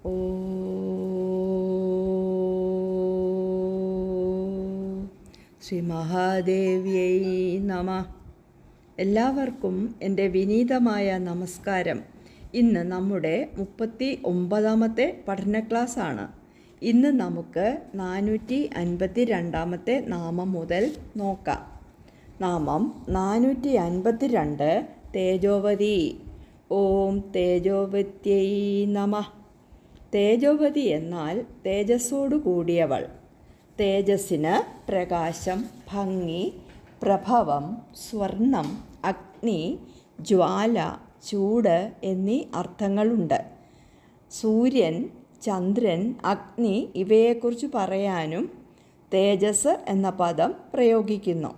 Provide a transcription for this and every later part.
ശ്രീ മഹാദേവ്യൈ നമഃ. എല്ലാവർക്കും എൻ്റെ വിനീതമായ നമസ്കാരം. ഇന്ന് നമ്മുടെ 39ാമത്തെ പഠന ക്ലാസ്സാണ്. ഇന്ന് നമുക്ക് 452ാമത്തെ നാമം മുതൽ നോക്കാം. നാമം 452 തേജോവതി. ഓം തേജോവത്യൈ നമഃ. തേജോവതി എന്നാൽ തേജസ്സോടു കൂടിയവൾ. തേജസ്സിന് പ്രകാശം, ഭംഗി, പ്രഭവം, സ്വർണം, അഗ്നി, ജ്വാല, ചൂട് എന്നീ അർത്ഥങ്ങളുണ്ട്. സൂര്യൻ, ചന്ദ്രൻ, അഗ്നി ഇവയെക്കുറിച്ച് പറയാനും തേജസ് എന്ന പദം പ്രയോഗിക്കുന്നു.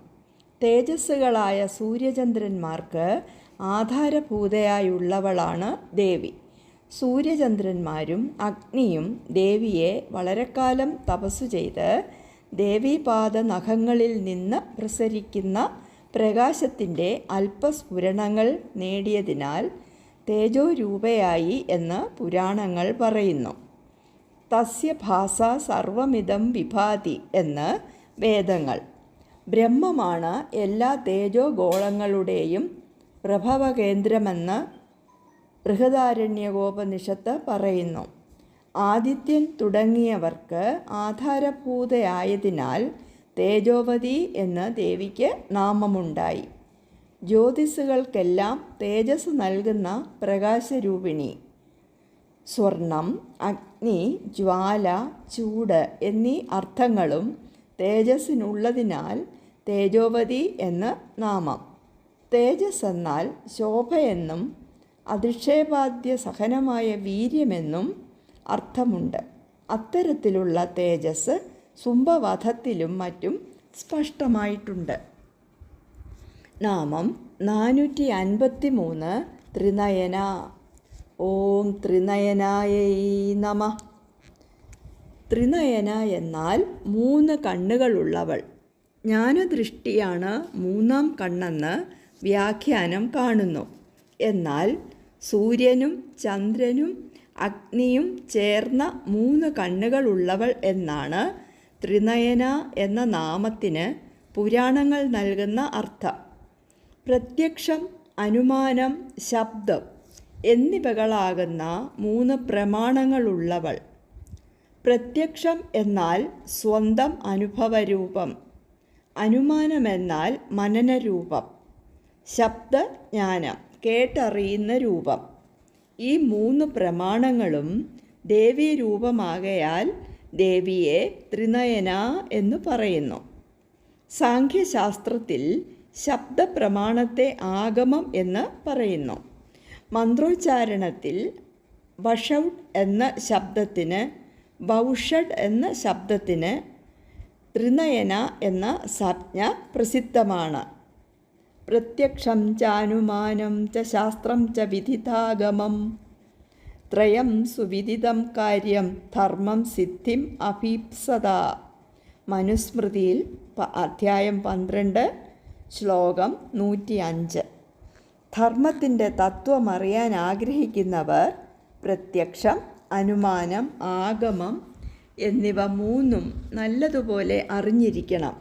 തേജസ്സുകളായ സൂര്യചന്ദ്രന്മാർക്ക് ആധാരഭൂതയായുള്ളവളാണ് ദേവി. സൂര്യചന്ദ്രന്മാരും അഗ്നിയും ദേവിയെ വളരെക്കാലം തപസ്സു ചെയ്ത് ദേവീപാദ നഖങ്ങളിൽ നിന്ന് പ്രസരിക്കുന്ന പ്രകാശത്തിൻ്റെ അല്പസ്ഫുരണങ്ങൾ നേടിയതിനാൽ തേജോരൂപയായി എന്ന് പുരാണങ്ങൾ പറയുന്നു. തസ്യ ഭാസ സർവമിദം വിഭാതി എന്ന് വേദങ്ങൾ. ബ്രഹ്മമാണ് എല്ലാ തേജോഗോളങ്ങളുടെയും പ്രഭവകേന്ദ്രമെന്ന് ബൃഹദാരണ്യകോപനിഷത്ത് പറയുന്നു. ആദിത്യൻ തുടങ്ങിയവർക്ക് ആധാരഭൂതയായതിനാൽ തേജോവതി എന്ന് ദേവിക്ക് നാമമുണ്ടായി. ജ്യോതിസ്സുകൾക്കെല്ലാം തേജസ് നൽകുന്ന പ്രകാശരൂപിണി. സ്വർണം, അഗ്നി, ജ്വാല, ചൂട് എന്നീ അർത്ഥങ്ങളും തേജസ്സിനുള്ളതിനാൽ തേജോവതി എന്ന് നാമം. തേജസ് എന്നാൽ ശോഭയെന്നും അധിക്ഷേപാദ്യ സഹനമായ വീര്യമെന്നും അർത്ഥമുണ്ട്. അത്തരത്തിലുള്ള തേജസ് ശുംഭവധത്തിലും മറ്റും സ്പഷ്ടമായിട്ടുണ്ട്. നാമം 453 ത്രിനയന. ഓം ത്രിനയനായൈ നമഃ. ത്രിനയന എന്നാൽ 3 കണ്ണുകളുള്ളവൾ. ജ്ഞാനദൃഷ്ടിയാണ് 3ാം കണ്ണെന്ന് വ്യാഖ്യാനം കാണുന്നു. എന്നാൽ സൂര്യനും ചന്ദ്രനും അഗ്നിയും ചേർന്ന 3 കണ്ണുകളുള്ളവൾ എന്നാണ് ത്രിനയന എന്ന നാമത്തിന് പുരാണങ്ങൾ നൽകുന്ന അർത്ഥം. പ്രത്യക്ഷം, അനുമാനം, ശബ്ദം എന്നിവകളാകുന്ന 3 പ്രമാണങ്ങളുള്ളവൾ. പ്രത്യക്ഷം എന്നാൽ സ്വന്തം അനുഭവരൂപം. അനുമാനമെന്നാൽ മനനരൂപം. ശബ്ദജ്ഞാനം കേട്ടറിയുന്ന രൂപം. ഈ 3 പ്രമാണങ്ങളും ദേവീരൂപമാകയാൽ ദേവിയെ ത്രിനയന എന്ന് പറയുന്നു. സാഖ്യശാസ്ത്രത്തിൽ ശബ്ദപ്രമാണത്തെ ആഗമം എന്ന് പറയുന്നു. മന്ത്രോച്ചാരണത്തിൽ വഷൗഡ് എന്ന ശബ്ദത്തിന് ബൗഷഡ് എന്ന ശബ്ദത്തിന് ത്രിനയന എന്ന സംജ്ഞ പ്രസിദ്ധമാണ്. പ്രത്യക്ഷം ചാനുമാനം ച ശാസ്ത്രം ച വിദിതാഗമം ത്രയം സുവിദിതം കാര്യം ധർമ്മം സിദ്ധിം അഭീപ്സത. മനുസ്മൃതിയിൽ അധ്യായം 12 ശ്ലോകം 105. ധർമ്മത്തിൻ്റെ തത്വമറിയാൻ ആഗ്രഹിക്കുന്നവർ പ്രത്യക്ഷം, അനുമാനം, ആഗമം എന്നിവ 3ഉം നല്ലതുപോലെ അറിഞ്ഞിരിക്കണം.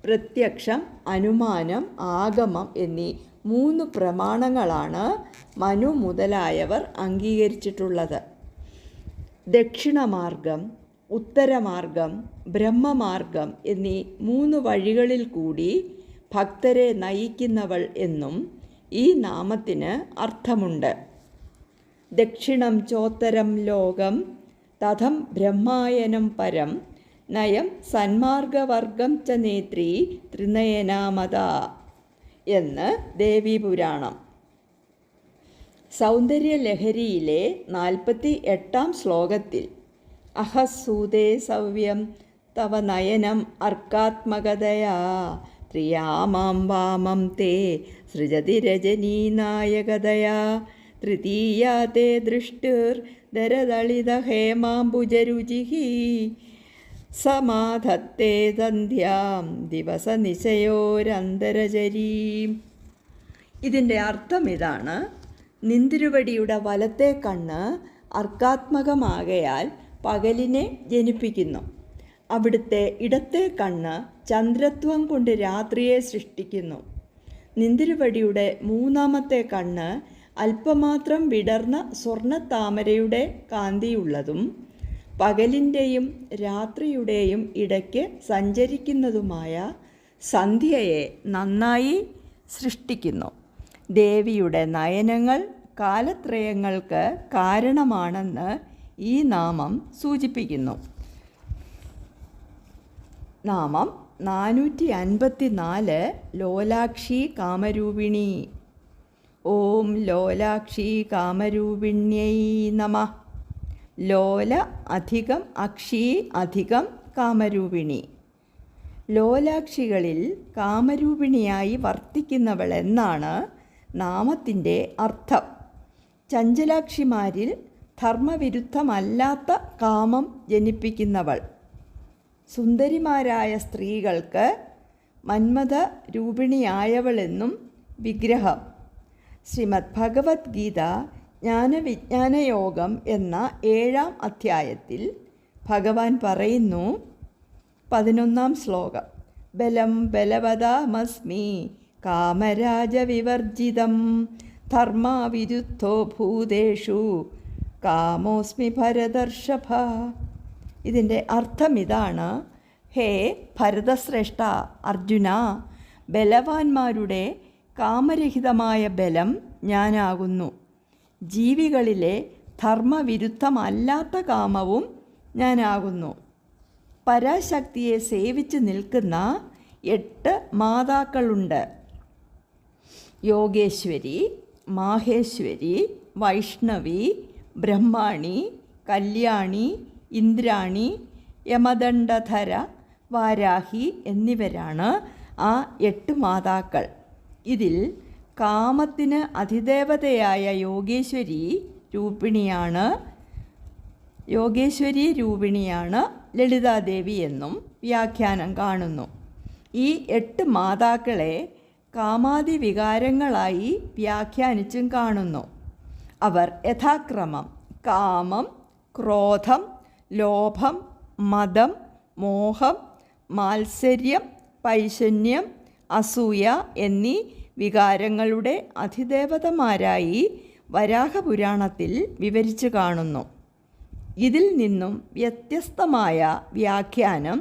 പ്രത്യക്ഷം, അനുമാനം, ആഗമം എന്നീ 3 പ്രമാണങ്ങളാണ് മനു മുതലായവർ അംഗീകരിച്ചിട്ടുള്ളത്. ദക്ഷിണമാർഗം, ഉത്തരമാർഗം, ബ്രഹ്മമാർഗം എന്നീ 3 വഴികളിൽ കൂടി ഭക്തരെ നയിക്കുന്നവൾ എന്നും ഈ നാമത്തിന് അർത്ഥമുണ്ട്. ദക്ഷിണം ചോത്തരം ലോകം തഥം ബ്രഹ്മായനം പരം നയം സന്മാർഗവർഗം ച നേത്രീ ത്രിനയനാമത എന്ന് ദേവീപുരാണം. സൗന്ദര്യലഹരിയിലെ 48ാം ശ്ലോകത്തിൽ അഹസൂതേ സവ്യം തവ നയനം അർക്കാത്മകതയാ ത്രിയാമാം വാമം തേ സൃജതി രജനീനായകതയാ തൃതീയാ തേ ദൃഷ്ടിർ ദരദളിത ഹേമാംബുജരുചിഃ സമാധത്തെ സന്ധ്യാം ദിവസനിശയോരന്തരചരീം. ഇതിൻ്റെ അർത്ഥം ഇതാണ്: നിന്തിരുവടിയുടെ വലത്തെ കണ്ണ് അർക്കാത്മകമാകയാൽ പകലിനെ ജനിപ്പിക്കുന്നു. അവിടുത്തെ ഇടത്തെ കണ്ണ് ചന്ദ്രത്വം കൊണ്ട് രാത്രിയെ സൃഷ്ടിക്കുന്നു. നിന്തിരുവടിയുടെ മൂന്നാമത്തെ കണ്ണ് അല്പമാത്രം വിടർന്ന സ്വർണ്ണത്താമരയുടെ കാന്തിയുള്ളതും പകലിൻ്റെയും രാത്രിയുടെയും ഇടയ്ക്ക് സഞ്ചരിക്കുന്നതുമായ സന്ധ്യയെ നന്നായി സൃഷ്ടിക്കുന്നു. ദേവിയുടെ നയനങ്ങൾ കാലത്രയങ്ങൾക്ക് കാരണമാണെന്ന് ഈ നാമം സൂചിപ്പിക്കുന്നു. നാമം 454 ലോലാക്ഷി കാമരൂപിണി. ഓം ലോലാക്ഷി കാമരൂപിണ്യൈ നമഃ. ലോല അധികം അക്ഷി അധികം കാമരൂപിണി. ലോലാക്ഷികളിൽ കാമരൂപിണിയായി വർത്തിക്കുന്നവളെന്നാണ് നാമത്തിൻ്റെ അർത്ഥം. ചഞ്ചലാക്ഷിമാരിൽ ധർമ്മവിരുദ്ധമല്ലാത്ത കാമം ജനിപ്പിക്കുന്നവൾ. സുന്ദരിമാരായ സ്ത്രീകൾക്ക് മന്മഥ രൂപിണിയായവളെന്നും വിഗ്രഹം. ശ്രീമദ് ഭഗവത്ഗീത ജ്ഞാനവിജ്ഞാനയോഗം എന്ന 7-ാം അധ്യായത്തിൽ ഭഗവാൻ പറയുന്നു, 11-ാം ശ്ലോകം, ബലം ബലവതാമസ്മി കാമരാജവിവർജിതം ധർമാവിരുദ്ധോ ഭൂതേഷു കാമോസ്മി ഭരതർഷഭ. ഇതിൻ്റെ അർത്ഥം ഇതാണ്: ഹേ ഭരതശ്രേഷ്ഠ അർജുന, ബലവാന്മാരുടെ കാമരഹിതമായ ബലം ഞാനാകുന്നു. ജീവികളിലെ ധർമ്മവിരുദ്ധമല്ലാത്ത കാമവും ഞാനാകുന്നു. പരാശക്തിയെ സേവിച്ച് നിൽക്കുന്ന 8 മാതാക്കളുണ്ട്. യോഗേശ്വരി, മാഹേശ്വരി, വൈഷ്ണവി, ബ്രഹ്മാണി, കല്യാണി, ഇന്ദ്രാണി, യമദണ്ഡധര, വാരാഹി എന്നിവരാണ് ആ 8 മാതാക്കൾ. ഇതിൽ കാമത്തിന് അതിദേവതയായ യോഗേശ്വരി രൂപിണിയാണ് ലളിതാദേവി എന്നും വ്യാഖ്യാനം കാണുന്നു. ഈ 8 മാതാക്കളെ കാമാദി വികാരങ്ങളായി വ്യാഖ്യാനിച്ചും കാണുന്നു. അവർ യഥാക്രമം കാമം, ക്രോധം, ലോഭം, മദം, മോഹം, മാത്സര്യം, പൈശന്യം, അസൂയ എന്നീ വികാരങ്ങളുടെ അതിദേവതമാരായി വരാഹപുരാണത്തിൽ വിവരിച്ചു കാണുന്നു. ഇതിൽ നിന്നും വ്യത്യസ്തമായ വ്യാഖ്യാനം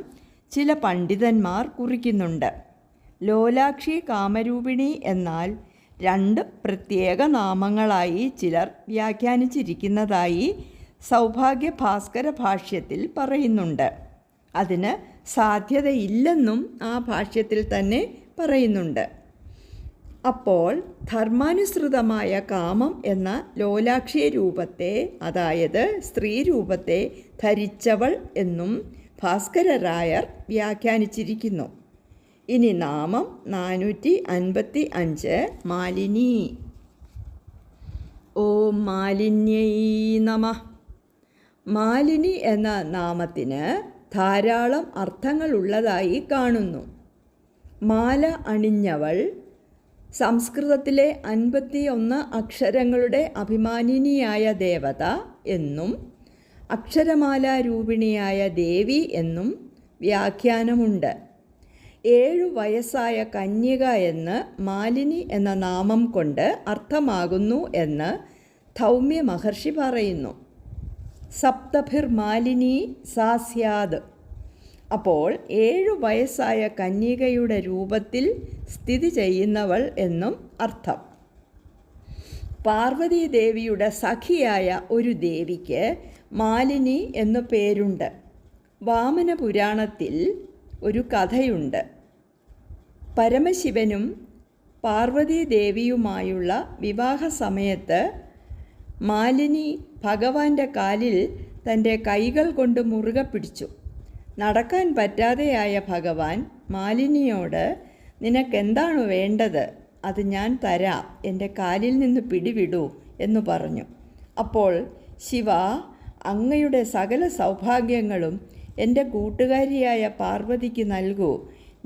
ചില പണ്ഡിതന്മാർ കുറിക്കുന്നുണ്ട്. ലോലാക്ഷി കാമരൂപിണി എന്നാൽ 2 പ്രത്യേക നാമങ്ങളായി ചിലർ വ്യാഖ്യാനിച്ചിരിക്കുന്നതായി സൗഭാഗ്യ ഭാസ്കര ഭാഷ്യത്തിൽ പറയുന്നുണ്ട്. അതിന് സാധ്യതയില്ലെന്നും ആ ഭാഷ്യത്തിൽ തന്നെ പറയുന്നുണ്ട്. അപ്പോൾ ധർമാനുസൃതമായ കാമം എന്ന ലോലാക്ഷി രൂപത്തെ, അതായത് സ്ത്രീ രൂപത്തെ ധരിച്ചവൾ എന്നും ഭാസ്കരരായർ വ്യാഖ്യാനിച്ചിരിക്കുന്നു. ഇനി നാമം 455 മാലിനി. ഓം മാലിന്യൈ നമഃ. മാലിനി എന്ന നാമത്തിന് ധാരാളം അർത്ഥങ്ങളുള്ളതായി കാണുന്നു. മാല അണിഞ്ഞവൾ, സംസ്കൃതത്തിലെ 51 അക്ഷരങ്ങളുടെ അഭിമാനിനിയായ ദേവത എന്നും അക്ഷരമാല രൂപിണിയായ ദേവി എന്നും വ്യാഖ്യാനമുണ്ട്. 7 വയസ്സായ കന്യക എന്ന് മാലിനി എന്ന നാമം കൊണ്ട് അർത്ഥമാകുന്നു എന്ന് ധൗമ്യ മഹർഷി പറയുന്നു. സപ്തഭിർ മാലിനി സാ സ്യാത്. അപ്പോൾ 7 വയസ്സായ കന്യകയുടെ രൂപത്തിൽ സ്ഥിതി ചെയ്യുന്നവൾ എന്നും അർത്ഥം. പാർവതീദേവിയുടെ സഖിയായ ഒരു ദേവിക്ക് മാലിനി എന്നു പേരുണ്ട്. വാമന പുരാണത്തിൽ ഒരു കഥയുണ്ട്. പരമശിവനും പാർവതീദേവിയുമായുള്ള വിവാഹ സമയത്ത് മാലിനി ഭഗവാന്റെ കാലിൽ തൻ്റെ കൈകൾ കൊണ്ട് മുറുകെ പിടിച്ചു. നടക്കാൻ പറ്റാതെയായ ഭഗവാൻ മാലിനിയോട്, നിനക്കെന്താണ് വേണ്ടത്? അത് ഞാൻ തരാം, എൻ്റെ കാലിൽ നിന്ന് പിടിവിടൂ എന്ന് പറഞ്ഞു. അപ്പോൾ ശിവ, അങ്ങയുടെ സകല സൗഭാഗ്യങ്ങളും എൻ്റെ കൂട്ടുകാരിയായ പാർവതിക്ക് നൽകൂ,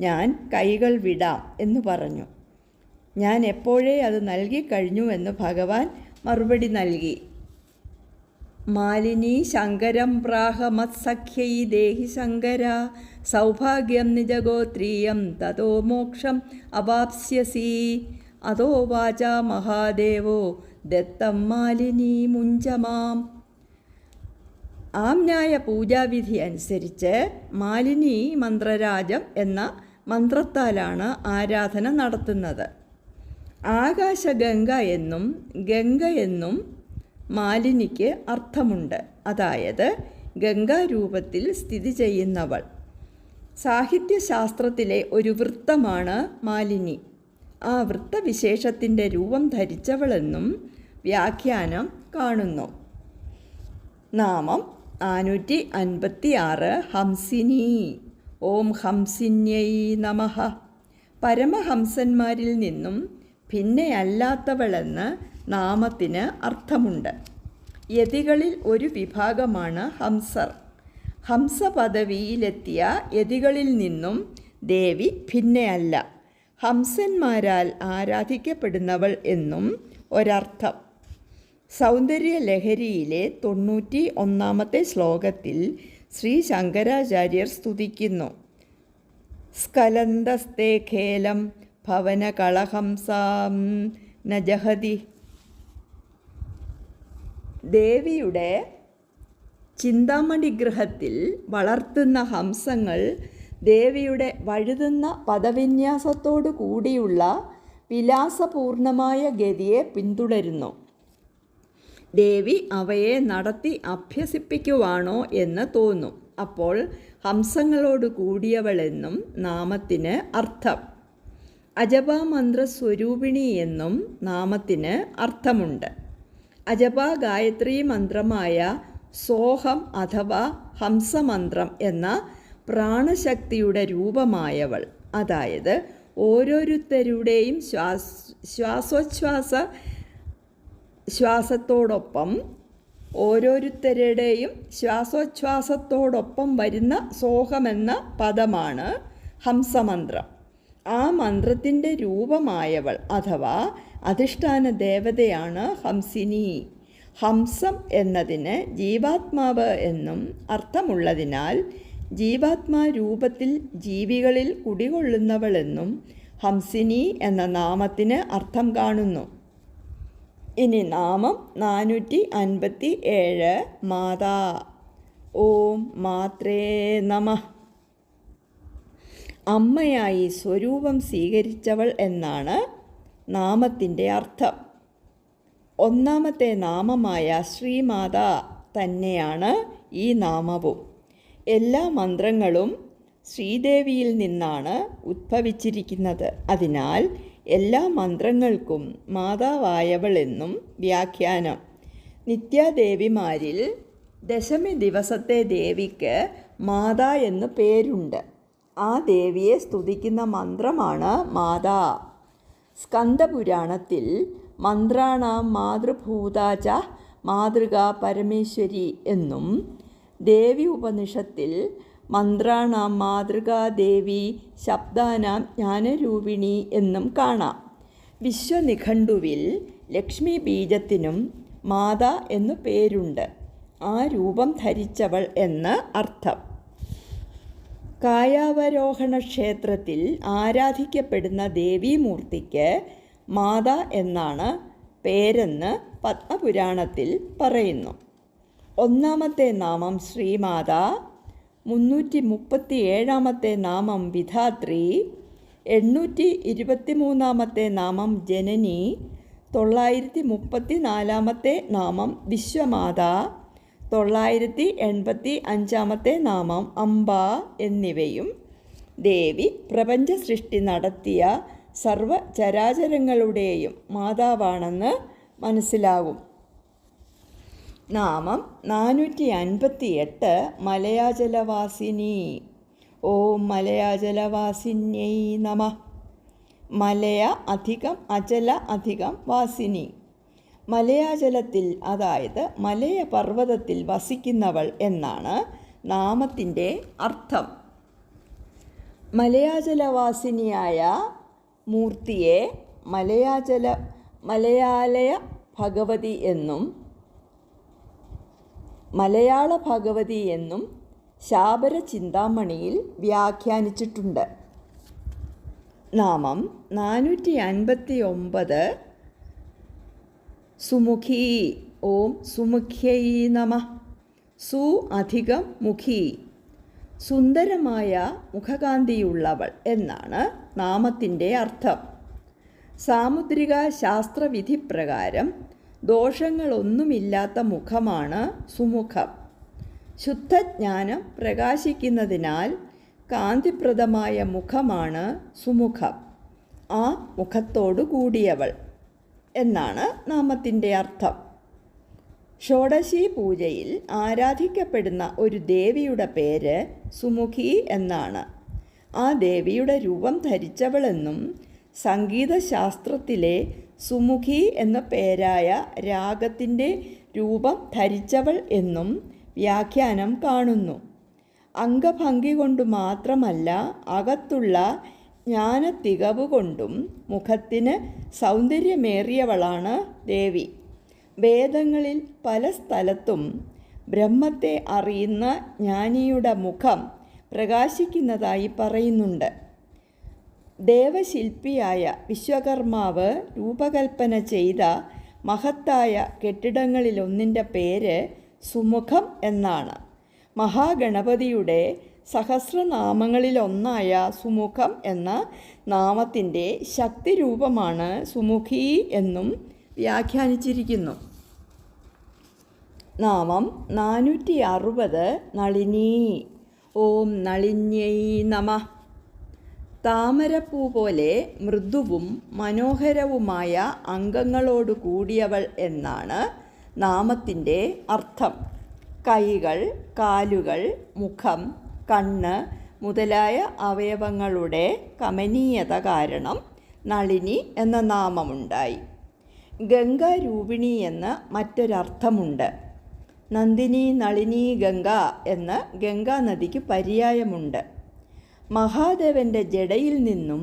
ഞാൻ കൈകൾ വിടാം എന്ന് പറഞ്ഞു. ഞാൻ എപ്പോഴേ അത് നൽകിക്കഴിഞ്ഞു എന്ന് ഭഗവാൻ മറുപടി നൽകി. മാലിനി ശങ്കരം പ്രാഹമത്സഖ്യൈ ദേഹി ശങ്കര സൗഭാഗ്യം നിജഗോത്രീയം തതോ മോക്ഷം അവാപ്സ്യസി അതോ വാച മഹാദേവോ ദത്തം മാലിനി മുഞ്ചമാം. ആംന്യായ പൂജാവിധി അനുസരിച്ച് മാലിനി മന്ത്രരാജം എന്ന മന്ത്രത്താലാണ് ആരാധന നടത്തുന്നത്. ആകാശഗംഗ എന്നും ഗംഗ എന്നും മാലിനിക്ക് അർത്ഥമുണ്ട്. അതായത് ഗംഗാരൂപത്തിൽ സ്ഥിതി ചെയ്യുന്നവൾ. സാഹിത്യശാസ്ത്രത്തിലെ ഒരു വൃത്തമാണ് മാലിനി. ആ വൃത്തവിശേഷത്തിൻ്റെ രൂപം ധരിച്ചവളെന്നും വ്യാഖ്യാനം കാണുന്നു. നാമം 456 ഹംസിനി. ഓം ഹംസിന്യൈ നമഃ. പരമഹംസന്മാരിൽ നിന്നും ഭിന്നയല്ലാത്തവളെന്ന് നാമത്തിന് അർത്ഥമുണ്ട്. യതികളിൽ ഒരു വിഭാഗമാണ് ഹംസർ. ഹംസപദവിയിലെത്തിയ യതികളിൽ നിന്നും ദേവി ഭിന്നയല്ല, ഹംസന്മാരാൽ ആരാധിക്കപ്പെടുന്നവൾ എന്നും ഒരർത്ഥം. സൗന്ദര്യലഹരിയിലെ 91 ശ്ലോകത്തിൽ ശ്രീ ശങ്കരാചാര്യർ സ്തുതിക്കുന്നു. സ്കലന്തസ്തേ ഖേലം ഭവനകളഹംസാം നജഹതി. ദേവിയുടെ ചിന്താമണിഗൃഹത്തിൽ വളർത്തുന്ന ഹംസങ്ങൾ ദേവിയുടെ വഴുതുന്ന പദവിന്യാസത്തോടു കൂടിയുള്ള വിലാസപൂർണമായ ഗതിയെ പിന്തുടരുന്നു. ദേവി അവയെ നടത്തി അഭ്യസിപ്പിക്കുവാണോ എന്ന് തോന്നും. അപ്പോൾ ഹംസങ്ങളോട് കൂടിയവളെന്നും നാമത്തിന് അർത്ഥം. അജപാമന്ത്രസ്വരൂപിണി എന്നും നാമത്തിന് അർത്ഥമുണ്ട്. അജപാ ഗായത്രി മന്ത്രമായ സോഹം അഥവാ ഹംസമന്ത്രം എന്ന പ്രാണശക്തിയുടെ രൂപമായവൾ. അതായത് ഓരോരുത്തരുടെയും ശ്വാസോച്ഛ്വാസത്തോടൊപ്പം വരുന്ന സോഹമെന്ന പദമാണ് ഹംസമന്ത്രം. ആ മന്ത്രത്തിൻ്റെ രൂപമായവൾ അഥവാ അധിഷ്ഠാന ദേവതയാണ് ഹംസിനി. ഹംസം എന്നതിന് ജീവാത്മാവ് എന്നും അർത്ഥമുള്ളതിനാൽ ജീവാത്മാ രൂപത്തിൽ ജീവികളിൽ കുടികൊള്ളുന്നവളെന്നും ഹംസിനി എന്ന നാമത്തിന് അർത്ഥം കാണുന്നു. ഇനി നാമം 457 മാതാ. ഓം മാത്രേ നമഃ. അമ്മയായി സ്വരൂപം സ്വീകരിച്ചവൾ എന്നാണ് നാമത്തിൻ്റെ അർത്ഥം. ഒന്നാമത്തെ നാമമായ ശ്രീമാതാ തന്നെയാണ് ഈ നാമവും. എല്ലാ മന്ത്രങ്ങളും ശ്രീദേവിയിൽ നിന്നാണ് ഉദ്ഭവിച്ചിരിക്കുന്നത്. അതിനാൽ എല്ലാ മന്ത്രങ്ങൾക്കും മാതാവായവളെന്നും വ്യാഖ്യാനം. നിത്യാദേവിമാരിൽ ദശമി ദിവസത്തെ ദേവിക്ക് മാതാ എന്ന് പേരുണ്ട്. ആ ദേവിയെ സ്തുതിക്കുന്ന മന്ത്രമാണ് മാതാ. സ്കന്ദപുരാണത്തിൽ മന്ത്രാണാം മാതൃഭൂതാച മാതൃകാ പരമേശ്വരി എന്നും ദേവി ഉപനിഷത്തിൽ മന്ത്രാണാം മാതൃകാ ദേവി ശബ്ദാനാം ജ്ഞാനരൂപിണി എന്നും കാണാം. വിശ്വനിഘണ്ടുവിൽ ലക്ഷ്മി ബീജത്തിനും മാതാ എന്നു പേരുണ്ട്. ആ രൂപം ധരിച്ചവൾ എന്ന് അർത്ഥം. കായാവരോഹണ ക്ഷേത്രത്തിൽ ആരാധിക്കപ്പെടുന്ന ദേവീമൂർത്തിക്ക് മാതാ എന്നാണ് പേരെന്ന് പത്മപുരാണത്തിൽ പറയുന്നു. ഒന്നാമത്തെ നാമം ശ്രീമാതാ, 337 നാമം വിധാത്രി, 823 നാമം ജനനി, 934 നാമം വിശ്വമാതാ, 985 നാമം അംബ എന്നിവയും ദേവി പ്രപഞ്ച സൃഷ്ടി നടത്തിയ സർവചരാചരങ്ങളുടെയും മാതാവാണെന്ന് മനസ്സിലാകും. നാമം 458 മലയാചലവാസിനി. ഓം മലയാചലവാസിന്യൈ നമഃ. മലയ അധികം അചല അധികം വാസിനി. മലയാചലത്തിൽ അതായത് മലയ പർവ്വതത്തിൽ വസിക്കുന്നവൾ എന്നാണ് നാമത്തിൻ്റെ അർത്ഥം. മലയാചലവാസിനിയായ മൂർത്തിയെ മലയാലയ ഭഗവതി എന്നും മലയാള ഭഗവതി എന്നും ശാബര ചിന്താമണിയിൽ വ്യാഖ്യാനിച്ചിട്ടുണ്ട്. നാമം 459 സുമുഖി. ഓം സുമുഖ്യൈ നമഃ. സു അധികം മുഖി, സുന്ദരമായ മുഖകാന്തിയുള്ളവൾ എന്നാണ് നാമത്തിൻ്റെ അർത്ഥം. സാമുദ്രിക ശാസ്ത്രവിധിപ്രകാരം ദോഷങ്ങളൊന്നുമില്ലാത്ത മുഖമാണ് സുമുഖം. ശുദ്ധജ്ഞാനം പ്രകാശിക്കുന്നതിനാൽ കാന്തിപ്രദമായ മുഖമാണ് സുമുഖം. ആ മുഖത്തോടു കൂടിയവൾ എന്നാണ് നാമത്തിൻ്റെ അർത്ഥം. ഷോഡശി പൂജയിൽ ആരാധിക്കപ്പെടുന്ന ഒരു ദേവിയുടെ പേര് സുമുഖി എന്നാണ്. ആ ദേവിയുടെ രൂപം ധരിച്ചവളെന്നും സംഗീതശാസ്ത്രത്തിലെ സുമുഖി എന്ന പേരായ രാഗത്തിൻ്റെ രൂപം ധരിച്ചവൾ എന്നും വ്യാഖ്യാനം കാണുന്നു. അംഗഭംഗി കൊണ്ട് മാത്രമല്ല, അകത്തുള്ള ജ്ഞാനത്തികവ് കൊണ്ടും മുഖത്തിന് സൗന്ദര്യമേറിയവളാണ് ദേവി. വേദങ്ങളിൽ പല സ്ഥലത്തും ബ്രഹ്മത്തെ അറിയുന്ന ജ്ഞാനിയുടെ മുഖം പ്രകാശിക്കുന്നതായി പറയുന്നുണ്ട്. ദേവശില്പിയായ വിശ്വകർമാവ് രൂപകൽപ്പന ചെയ്ത മഹത്തായ കെട്ടിടങ്ങളിലൊന്നിൻ്റെ പേര് സുമുഖം എന്നാണ്. മഹാഗണപതിയുടെ സഹസ്രനാമങ്ങളിലൊന്നായ സുമുഖം എന്ന നാമത്തിൻ്റെ ശക്തിരൂപമാണ് സുമുഖി എന്നും വ്യാഖ്യാനിച്ചിരിക്കുന്നു. നാമം 460 നളിനി. ഓം നളിന്യൈ നമഃ. താമരപ്പൂ പോലെ മൃദുവും മനോഹരവുമായ അംഗങ്ങളോട് കൂടിയവൾ എന്നാണ് നാമത്തിൻ്റെ അർത്ഥം. കൈകൾ, കാലുകൾ, മുഖം, കണ്ണ് മുതലായ അവയവങ്ങളുടെ കമനീയത കാരണം നളിനി എന്ന നാമമുണ്ടായി. ഗംഗാരൂപിണി എന്ന് മറ്റൊരർത്ഥമുണ്ട്. നന്ദിനി, നളിനി, ഗംഗ എന്ന് ഗംഗാനദിക്ക് പര്യായമുണ്ട്. മഹാദേവൻ്റെ ജടയിൽ നിന്നും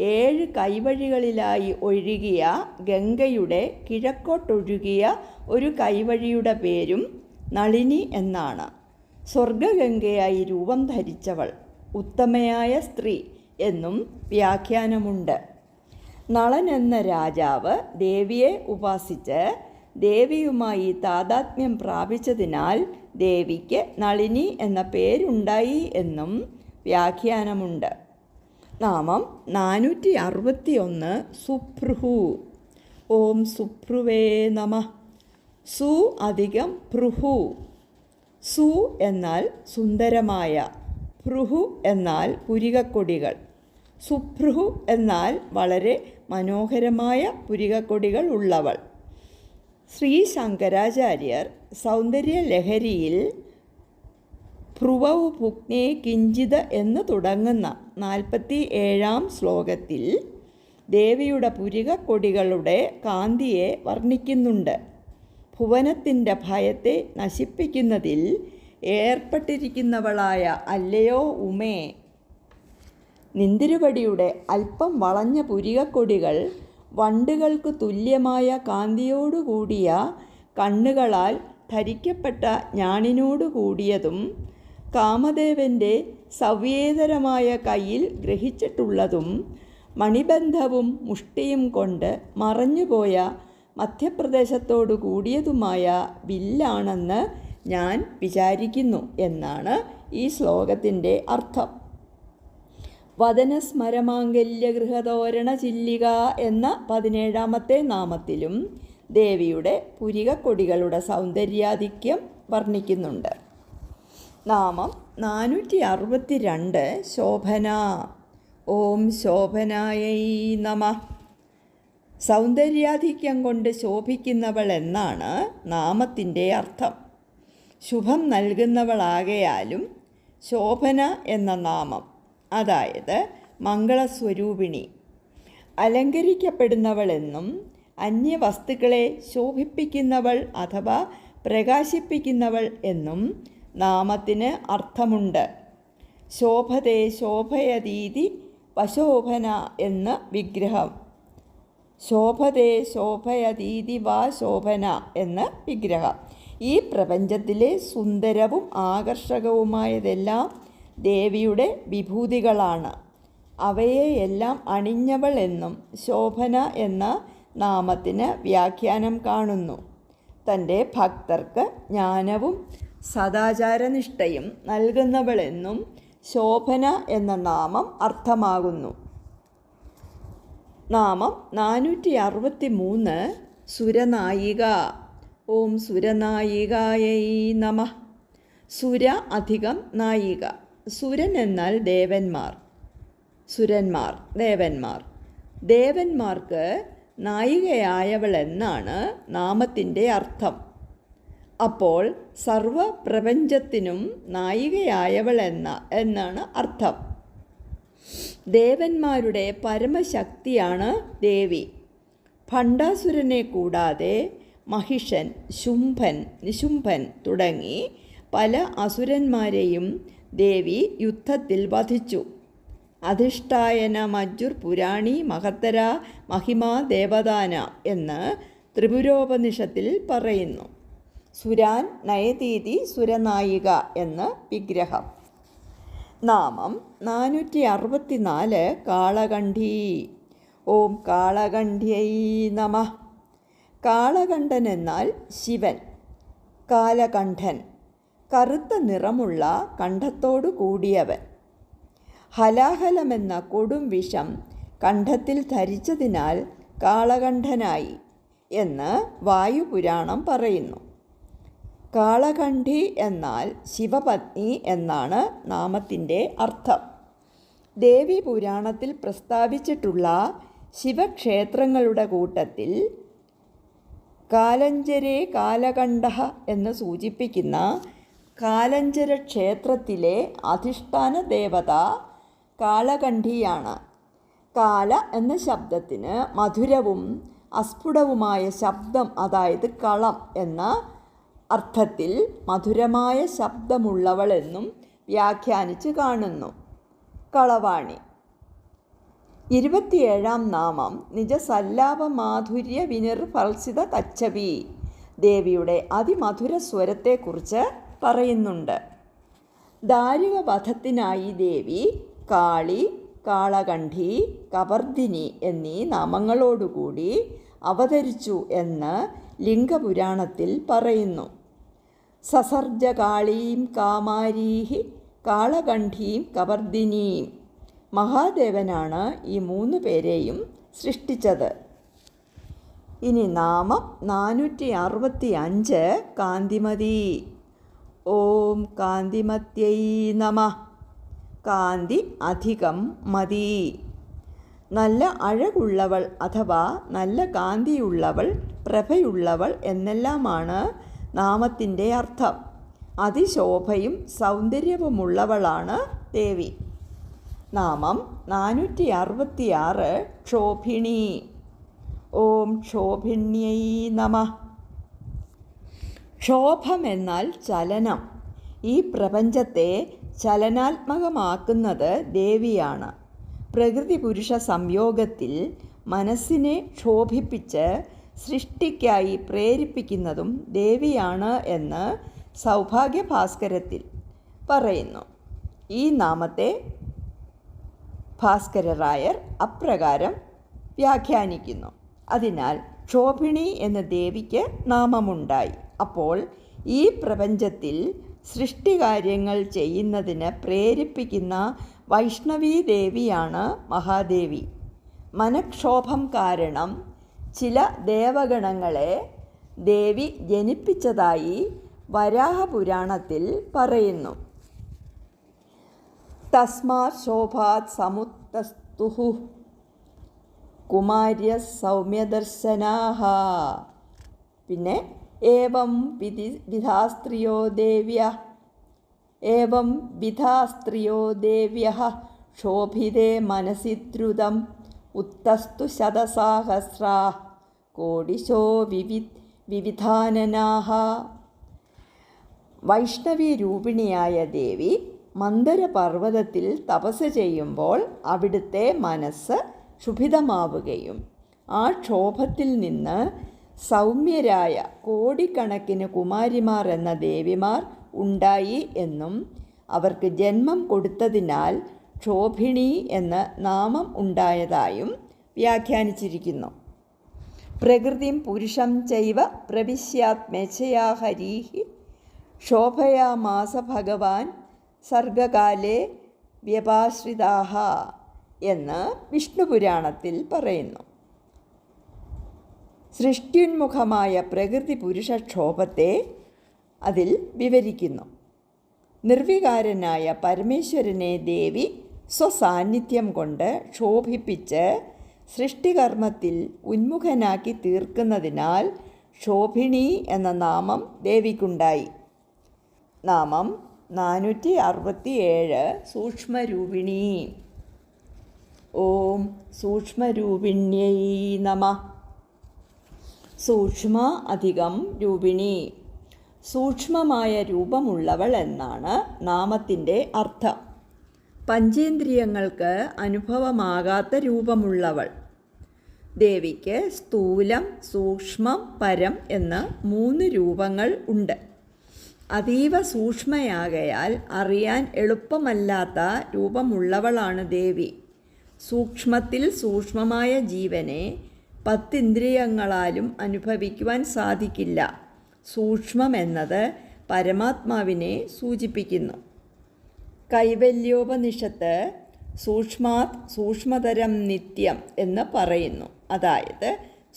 7 കൈവഴികളിലായി ഒഴുകിയ ഗംഗയുടെ കിഴക്കോട്ടൊഴുകിയ ഒരു കൈവഴിയുടെ പേരും നളിനി എന്നാണ്. സ്വർഗഗംഗയായി രൂപം ധരിച്ചവൾ, ഉത്തമയായ സ്ത്രീ എന്നും വ്യാഖ്യാനമുണ്ട്. നളൻ എന്ന രാജാവ് ദേവിയെ ഉപാസിച്ച് ദേവിയുമായി താദാത്മ്യം പ്രാപിച്ചതിനാൽ ദേവിക്ക് നളിനി എന്ന പേരുണ്ടായി എന്നും വ്യാഖ്യാനമുണ്ട്. നാമം 461 സുഭ്രുഹു. ഓം സുഭ്രുവേ നമഃ. സു അധികം ഭ്രുഹു. സു എന്നാൽ സുന്ദരമായ, ഭ്രുഹു എന്നാൽ പുരികക്കൊടികൾ. സുഭ്രുഹു എന്നാൽ വളരെ മനോഹരമായ പുരികക്കൊടികൾ ഉള്ളവൾ. ശ്രീ ശങ്കരാചാര്യർ സൗന്ദര്യലഹരിയിൽ ഭ്രുവൗ പുഗ്നേ കിഞ്ചിത് എന്ന് തുടങ്ങുന്ന 47-ാം ശ്ലോകത്തിൽ ദേവിയുടെ പുരികക്കൊടികളുടെ കാന്തിയെ വർണ്ണിക്കുന്നുണ്ട്. ഭുവനത്തിൻ്റെ ഭയത്തെ നശിപ്പിക്കുന്നതിൽ ഏർപ്പെട്ടിരിക്കുന്നവളായ അല്ലയോ ഉമേ. നിന്തിരുവടിയുടെ അല്പം വളഞ്ഞ പുരികക്കൊടികൾ വണ്ടുകൾക്ക് തുല്യമായ കാന്തിയോടുകൂടിയ കണ്ണുകളാൽ ധരിക്കപ്പെട്ട ഞാണിനോടു കൂടിയതും കാമദേവൻ്റെ സവ്യേതരമായ കയ്യിൽ ഗ്രഹിച്ചിട്ടുള്ളതും മണിബന്ധവും മുഷ്ടിയും കൊണ്ട് മറഞ്ഞുപോയ മധ്യപ്രദേശത്തോടു കൂടിയതുമായ വില്ലാണെന്ന് ഞാൻ വിചാരിക്കുന്നു എന്നാണ് ഈ ശ്ലോകത്തിൻ്റെ അർത്ഥം. വദനസ്മരമാംഗല്യഗൃഹതോരണ ചില്ലിക എന്ന 17-ാമത്തെ നാമത്തിലും ദേവിയുടെ പുരികക്കൊടികളുടെ സൗന്ദര്യാധിക്യം വർണ്ണിക്കുന്നുണ്ട്. നാമം 462 ശോഭന. ഓം ശോഭനായൈ നമഃ. സൗന്ദര്യാധിക്യം കൊണ്ട് ശോഭിക്കുന്നവൾ എന്നാണ് നാമത്തിൻ്റെ അർത്ഥം. ശുഭം നൽകുന്നവളാകയാലും ശോഭന എന്ന നാമം, അതായത് മംഗളസ്വരൂപിണി, അലങ്കരിക്കപ്പെടുന്നവളെന്നും അന്യവസ്തുക്കളെ ശോഭിപ്പിക്കുന്നവൾ അഥവാ പ്രകാശിപ്പിക്കുന്നവൾ എന്നും നാമത്തിന് അർത്ഥമുണ്ട്. ശോഭതേ ശോഭയതീതി വശോഭന എന്ന വിഗ്രഹം. ശോഭതേ ശോഭയതീതി വാ ശോഭന എന്ന വിഗ്രഹം. ഈ പ്രപഞ്ചത്തിലെ സുന്ദരവും ആകർഷകവുമായതെല്ലാം ദേവിയുടെ വിഭൂതികളാണ്. അവയെയെല്ലാം അണിഞ്ഞവൾ എന്നും ശോഭന എന്ന നാമത്തിന് വ്യാഖ്യാനം കാണുന്നു. തൻ്റെ ഭക്തർക്ക് ജ്ഞാനവും സദാചാരനിഷ്ഠയും നൽകുന്നവളെന്നും ശോഭന എന്ന നാമം അർത്ഥമാകുന്നു. നാമം 463 സുരനായിക. ഓം സുരനായികായൈ നമഃ. സുര അധികം നായിക. സുരൻ എന്നാൽ ദേവന്മാർ, സുരന്മാർ, ദേവന്മാർ. ദേവന്മാർക്ക് നായികയായവളെന്നാണ് നാമത്തിൻ്റെ അർത്ഥം. അപ്പോൾ സർവപ്രപഞ്ചത്തിനും നായികയായവളെന്നാണ് അർത്ഥം. ദേവന്മാരുടെ പരമശക്തിയാണ് ദേവി. ഭണ്ഡാസുരനെ കൂടാതെ മഹിഷൻ, ശുംഭൻ, നിശുംഭൻ തുടങ്ങി പല അസുരന്മാരെയും ദേവി യുദ്ധത്തിൽ വധിച്ചു. അധിഷ്ഠായന മജ്ജുർ പുരാണി മഹത്തര മഹിമാ ദേവദാന എന്ന് ത്രിപുരോപനിഷത്തിൽ പറയുന്നു. സുരാൻ നയതീതി സുരനായിക എന്ന് വിഗ്രഹം. നാമം 464 കാളകണ്ഠി. ഓം കാളകണ്ഠ്യൈ നമഃ. കാളകണ്ഠൻ എന്നാൽ ശിവൻ. കാലകണ്ഠൻ, കറുത്ത നിറമുള്ള കണ്ഠത്തോടു കൂടിയവൻ. ഹലാഹലമെന്ന കൊടും വിഷം കണ്ഠത്തിൽ ധരിച്ചതിനാൽ കാളകണ്ഠനായി എന്ന് വായുപുരാണം പറയുന്നു. കാളകണ്ഠി എന്നാൽ ശിവപത്നി എന്നാണ് നാമത്തിൻ്റെ അർത്ഥം. ദേവി പുരാണത്തിൽ പ്രസ്താവിച്ചിട്ടുള്ള ശിവക്ഷേത്രങ്ങളുടെ കൂട്ടത്തിൽ കാലഞ്ചരേ കാലകണ്ഠ എന്ന് സൂചിപ്പിക്കുന്ന കാലഞ്ചര ക്ഷേത്രത്തിലെ അധിഷ്ഠാന ദേവത കാളകണ്ഠിയാണ്. കാല എന്ന ശബ്ദത്തിന് മധുരവും അസ്ഫുടവുമായ ശബ്ദം, അതായത് കളം എന്ന അർത്ഥത്തിൽ മധുരമായ ശബ്ദമുള്ളവളെന്നും വ്യാഖ്യാനിച്ച് കാണുന്നു. കളവാണി. 27ാം നാമം നിജസല്ലാപമാധുര്യ വിനിർഫൽസിത കച്ചവി. ദേവിയുടെ അതിമധുര സ്വരത്തെക്കുറിച്ച് പറയുന്നുണ്ട്. ദാരുകവധത്തിനായി ദേവി കാളി, കാളകണ്ഠി, കവർദിനി എന്നീ നാമങ്ങളോടുകൂടി അവതരിച്ചു എന്ന് ലിംഗപുരാണത്തിൽ പറയുന്നു. സസർജകാളീം കാമാരീഹി കാളകണ്ഠീം കവർദിനീം. മഹാദേവനാണ് ഈ 3 പേരെയും സൃഷ്ടിച്ചത്. ഇനി നാമം 465 കാന്തിമതി. ഓം കാന്തിമത്യൈ നമഃ. കാന്തി അധികം മതി. നല്ല അഴകുള്ളവൾ അഥവാ നല്ല കാന്തിയുള്ളവൾ, പ്രഭയുള്ളവൾ എന്നെല്ലാമാണ് നാമത്തിൻ്റെ അർത്ഥം. അതിശോഭയും സൗന്ദര്യവുമുള്ളവളാണ് ദേവി. നാമം 466 ക്ഷോഭിണി. ഓം ക്ഷോഭിണ്യൈ നമഃ. ക്ഷോഭം എന്നാൽ ചലനം. ഈ പ്രപഞ്ചത്തെ ചലനാത്മകമാക്കുന്നത് ദേവിയാണ്. പ്രകൃതി പുരുഷ സംയോഗത്തിൽ മനസ്സിനെ ക്ഷോഭിപ്പിച്ച് സൃഷ്ടിക്കായി പ്രേരിപ്പിക്കുന്നതും ദേവിയാണ് എന്ന് സൗഭാഗ്യഭാസ്കരത്തിൽ പറയുന്നു. ഈ നാമത്തെ ഭാസ്കരരായർ അപ്രകാരം വ്യാഖ്യാനിക്കുന്നു. അതിനാൽ ക്ഷോഭിണി എന്ന ദേവിക്ക് നാമമുണ്ടായി. അപ്പോൾ ഈ പ്രപഞ്ചത്തിൽ സൃഷ്ടികാര്യങ്ങൾ ചെയ്യുന്നതിന് പ്രേരിപ്പിക്കുന്ന വൈഷ്ണവീ ദേവിയാണ് മഹാദേവി. മനക്ഷോഭം കാരണം ചില ദേവഗണങ്ങളെ ദേവി ജനിപ്പിച്ചതായി വരാഹപുരാണത്തിൽ പറയുന്നു. തസ്മാത് ശോഭാത് സമുത്തസ്തുഃ കുമാര്യ സൗമ്യദർശനാഃ. പിന്നെ ഏവം വിധാസ്ത്രിയോ ദേവ്യഃ ഏവം വിധാസ്ത്രിയോ ദേവ്യഃ ശോഭിതേ മനസി ദ്രുതം ഉത്തസ്തു ശതസാഹസ്രാഃ കോടിശോ വിവിധാനനാഃ. വൈഷ്ണവി രൂപിണിയായ ദേവി മന്ദരപർവ്വതത്തിൽ തപസ് ചെയ്യുമ്പോൾ അവിടുത്തെ മനസ്സ് ക്ഷുഭിതമാവുകയും ആ ക്ഷോഭത്തിൽ നിന്ന് സൗമ്യരായ കോടിക്കണക്കിന് കുമാരിമാർ എന്ന ദേവിമാർ ഉണ്ടായി എന്നും അവർക്ക് ജന്മം കൊടുത്തതിനാൽ ക്ഷോഭിണി എന്ന നാമം ഉണ്ടായതായും വ്യാഖ്യാനിച്ചിരിക്കുന്നു. പ്രകൃതിം പുരുഷം ചൈവ പ്രവിശ്യാത്മേച്ഛയാ ഹരീഹി ശോഭയാമാസ ഭഗവാൻ സർഗകാലേ വ്യപാശ്രിതാഹ എന്ന് വിഷ്ണുപുരാണത്തിൽ പറയുന്നു. സൃഷ്ട്യുന്മുഖമായ പ്രകൃതി പുരുഷക്ഷോഭത്തെ അതിൽ വിവരിക്കുന്നു. നിർവികാരനായ പരമേശ്വരനെ ദേവി സ്വസാന്നിധ്യം കൊണ്ട് ക്ഷോഭിപ്പിച്ച് സൃഷ്ടികർമ്മത്തിൽ ഉന്മുഖനാക്കി തീർക്കുന്നതിനാൽ ക്ഷോഭിണി എന്ന നാമം ദേവിക്കുണ്ടായി. നാമം 467 സൂക്ഷ്മരൂപിണി. ഓം സൂക്ഷ്മരൂപിണ്യൈ നമഃ. സൂക്ഷ്മ അധികം രൂപിണി, സൂക്ഷ്മമായ രൂപമുള്ളവൾ എന്നാണ് നാമത്തിൻ്റെ അർത്ഥം. പഞ്ചേന്ദ്രിയങ്ങൾക്ക് അനുഭവമാകാത്ത രൂപമുള്ളവൾ. ദേവിക്ക് സ്ഥൂലം, സൂക്ഷ്മം, പരം എന്ന് 3 രൂപങ്ങൾ ഉണ്ട്. അതീവ സൂക്ഷ്മയാകയാൽ അറിയാൻ എളുപ്പമല്ലാത്ത രൂപമുള്ളവളാണ് ദേവി. സൂക്ഷ്മത്തിൽ സൂക്ഷ്മമായ ജീവനെ 10 ഇന്ദ്രിയങ്ങളാലും അനുഭവിക്കുവാൻ സാധിക്കില്ല. സൂക്ഷ്മം എന്നത് പരമാത്മാവിനെ സൂചിപ്പിക്കുന്നു. കൈവല്യോപനിഷത്ത് സൂക്ഷ്മാത് സൂക്ഷ്മതരം നിത്യം എന്ന് പറയുന്നു. അതായത്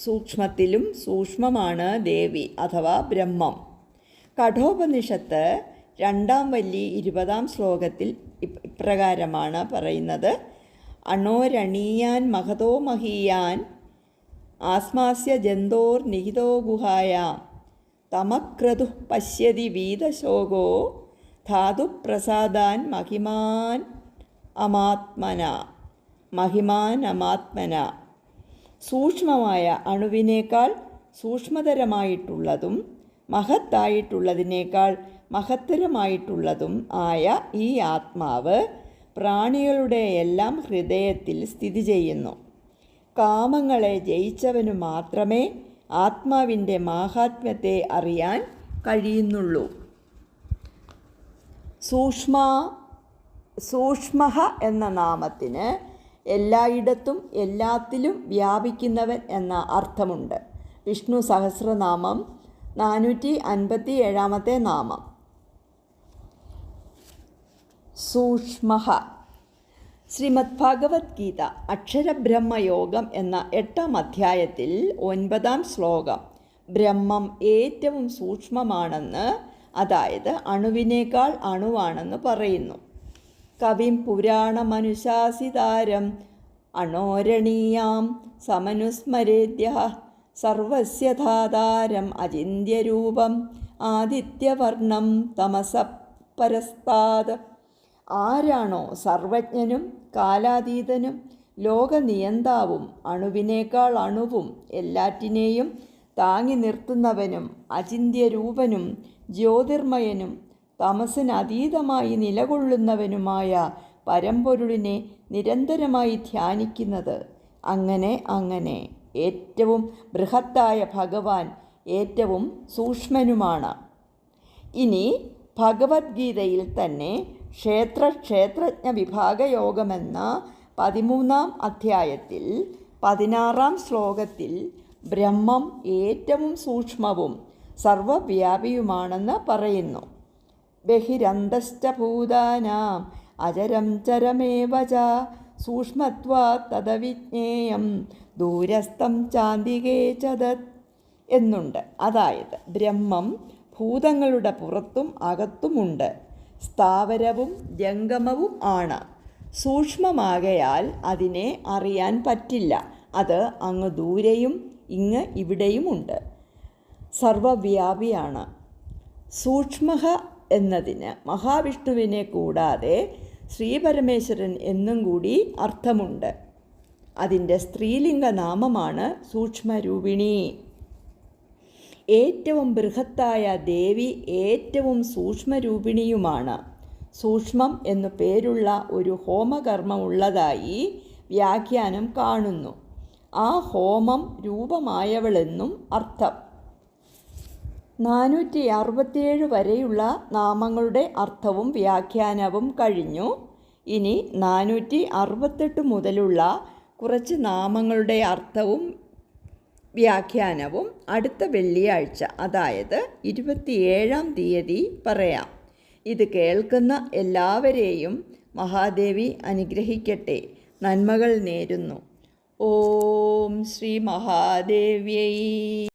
സൂക്ഷ്മത്തിലും സൂക്ഷ്മമാണ് ദേവി അഥവാ ബ്രഹ്മം. കഠോപനിഷത്ത് 2-ാം വല്ലി 20-ാം ശ്ലോകത്തിൽ ഇപ്രകാരമാണ് പറയുന്നത്: അണോരണീയാൻ മഹതോ മഹീയാൻ ആസ്മാസ്യ ജന്തോർ നിഹിതോ ഗുഹായാം തമക്രതു പശ്യതി വീതശോകോ ധാതുപ്രസാദാൻ മഹിമാൻ അമാത്മന. സൂക്ഷ്മമായ അണുവിനേക്കാൾ സൂക്ഷ്മതരമായിട്ടുള്ളതും മഹത്തായിട്ടുള്ളതിനേക്കാൾ മഹത്തരമായിട്ടുള്ളതും ആയ ഈ ആത്മാവ് പ്രാണികളുടെ എല്ലാം ഹൃദയത്തിൽ സ്ഥിതി ചെയ്യുന്നു. കാമങ്ങളെ ജയിച്ചവനു മാത്രമേ ആത്മാവിൻ്റെ മാഹാത്മ്യത്തെ അറിയാൻ കഴിയുന്നുള്ളൂ. സൂക്ഷ്മഃ എന്ന നാമത്തിന് എല്ലായിടത്തും എല്ലാത്തിലും വ്യാപിക്കുന്നവൻ എന്ന അർത്ഥമുണ്ട്. വിഷ്ണു സഹസ്രനാമം 457-ാമത്തെ നാമം. സൂക്ഷ്മഃ. ശ്രീമദ് ഭഗവത്ഗീത അക്ഷരബ്രഹ്മയോഗം എന്ന 8-ാം അധ്യായത്തിൽ 9-ാം ശ്ലോകം ബ്രഹ്മം ഏറ്റവും സൂക്ഷ്മമാണെന്ന്, അതായത് അണുവിനേക്കാൾ അണുവാണെന്ന് പറയുന്നു. കവിം പുരാണമനുശാസിതാരം അണോരണീയാം സമനുസ്മരേദ്യഃ സർവസ്യ ധാതാരം അചിന്യരൂപം ആദിത്യവർണം തമസഃ പരസ്താത്. ആരാണോ സർവജ്ഞനും കാലാതീതനും ലോകനിയന്താവും അണുവിനേക്കാൾ അണുവും എല്ലാറ്റിനെയും താങ്ങി നിർത്തുന്നവനും അചിന്യരൂപനും ജ്യോതിർമയനും തമസിനതീതമായി നിലകൊള്ളുന്നവനുമായ പരമ്പൊരുളിനെ നിരന്തരമായി ധ്യാനിക്കുന്നത്, അങ്ങനെ ഏറ്റവും ബൃഹത്തായ ഭഗവാൻ ഏറ്റവും സൂക്ഷ്മനുമാണ്. ഇനി ഭഗവത്ഗീതയിൽ തന്നെ ക്ഷേത്രജ്ഞ വിഭാഗയോഗമെന്ന 13-ാം അധ്യായത്തിൽ 16-ാം ശ്ലോകത്തിൽ ബ്രഹ്മം ഏറ്റവും സൂക്ഷ്മവും സർവവ്യാപിയുമാണെന്ന് പറയുന്നു. ബഹിരന്തശ്ച ഭൂതാനാം അചരം ചരമേവ ച സൂക്ഷ്മത്വാത് തദവിജ്ഞേയം ദൂരസ്ഥം ചാന്തികേ ച തത് എന്നുണ്ട്. അതായത് ബ്രഹ്മം ഭൂതങ്ങളുടെ പുറത്തും അകത്തുമുണ്ട്, സ്ഥാവരവും ജംഗമവും ആണ്. സൂക്ഷ്മമാകയാൽ അതിനെ അറിയാൻ പറ്റില്ല. അത് അങ്ങ് ദൂരെയും ഇങ്ങ് ഇവിടെയുമുണ്ട്, സർവവ്യാപിയാണ്. സൂക്ഷ്മഃ എന്നതിന് മഹാവിഷ്ണുവിനെ കൂടാതെ ശ്രീപരമേശ്വരൻ എന്നും കൂടി അർത്ഥമുണ്ട്. അതിൻ്റെ സ്ത്രീലിംഗ നാമമാണ് സൂക്ഷ്മരൂപിണി. ഏറ്റവും ബൃഹത്തായ ദേവി ഏറ്റവും സൂക്ഷ്മരൂപിണിയുമാണ്. സൂക്ഷ്മം എന്നു പേരുള്ള ഒരു ഹോമകർമ്മമുള്ളതായി വ്യാഖ്യാനം കാണുന്നു. ആ ഹോമം രൂപമായവളെന്നും അർത്ഥം. 467 വരെയുള്ള നാമങ്ങളുടെ അർത്ഥവും വ്യാഖ്യാനവും കഴിഞ്ഞു. ഇനി 468 മുതലുള്ള കുറച്ച് നാമങ്ങളുടെ അർത്ഥവും വ്യാഖ്യാനവും അടുത്ത വെള്ളിയാഴ്ച, അതായത് 27-ാം തീയതി പറയാം. ഇത് കേൾക്കുന്ന എല്ലാവരെയും മഹാദേവി അനുഗ്രഹിക്കട്ടെ. നന്മകൾ നേരുന്നു. ഓം ശ്രീ മഹാദേവ്യൈ